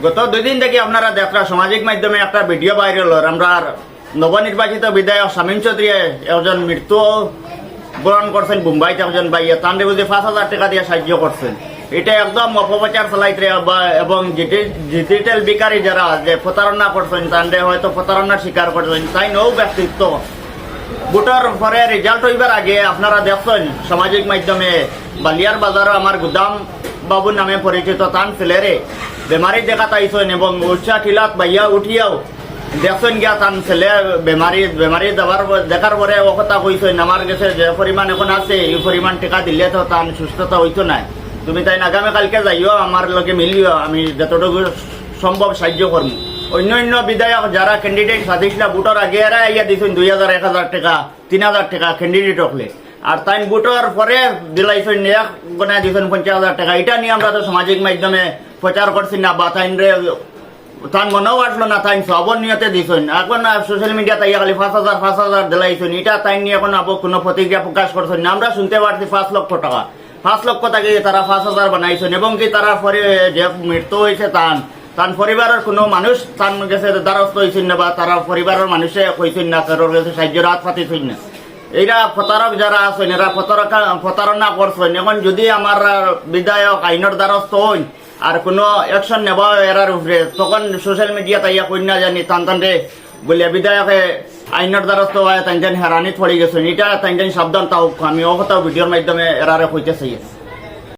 গত 2 দিন থেকে আপনারা দেখরা সামাজিক মাধ্যমে একটা ভিডিও ভাইরাল হল। আমরা নবনির্বাচিত বিধায়ক শামীম চৌধুরী একজন মৃত্যু বরণ করছেন মুম্বাইতে, একজন ভাইয়া তান্ডে বুঝে 5,000 টাকা দিয়ে সাহায্য করছেন। এটা একদম অপপ্রচার চালাইতে এবং ডিজিটাল বিকারী যারা যে প্রতারণা করছেন তান্ডে হয়তো প্রতারণার শিকার করছেন, তাই নৌ ব্যক্তিত্ব ভোটার পরে রেজাল্ট হইবার আগে আপনারা দেখছেন সামাজিক মাধ্যমে বালিয়ার বাজারও আমার গুদাম বাবু নামে পরিচিত তান ছেলেরে বেমারি দেখা তাইছেন এবং উৎসাহ টিলাত বাইয়া উঠিয়াও দেখছেন গিয়া তান ছেলে বেমারি দেখার পরে ও কথা কইছেন আমার কাছে যে পরিমাণ এখন আছে এই পরিমাণ টাকা দিলে তো তান সুস্থতা হইতো না, তুমি তাই আগামীকালকে যাইও আমার লগে মিলিও, আমি যতটুকু সম্ভব সাহায্য করবো। অন্য বিধায়ক যারা ক্যান্ডিডেট সাজিয়েছিল ভোটার আগে এরা ইয়া দিয়েছেন 2,000, 1,000 টাকা, 3,000 টাকা ক্যান্ডিডেট হলে, আর তাই ভোটার পরে দিলাইছেন গনায় দিয়েছেন 50,000 টাকা। এটা নিয়ে আমরা তো সামাজিক মাধ্যমে প্রচার করছি না, বা তাই তার মনেও আসলো না, তাই সবর নিয়তে দিয়েছেন। এখন সোশ্যাল মিডিয়া তাই খালি 5,000 দিলাইছেন, এটা তাই নিয়ে এখন কোনো প্রতিক্রিয়া প্রকাশ করছেন না। আমরা শুনতে পারছি 5 লক্ষ টাকা, 5 লক্ষ টাকা তারা 5,000 বানাইছেন এবং কি তারা যে মৃত্যু হয়েছে তার পরিবারের কোনো মানুষ তার কাছে দ্বারস্থ হয়েছেন না, বা তারা পরিবারের মানুষে কইছেন না, কারোর কাছে সাহায্যের হাত পাতিছেন না। এরা প্রতারক যারা আছেন এরা প্রতারণা করছেন। এখন যদি আমার বিধায়ক আইনের দ্বারস্থ হন আর কোনো অ্যাকশন নেব এরার উপরে, তখন সোশ্যাল মিডিয়া তাইয়া কন্যা জানি তানরে বলিয়া বিধায়কে আইনের দ্বারস্থ হয় তাই হেরানি পড়ে গেছেন। এটা তাই সাবধান তাও আমি ও কথা ভিডিওর মাধ্যমে এরারে কইতে চাই।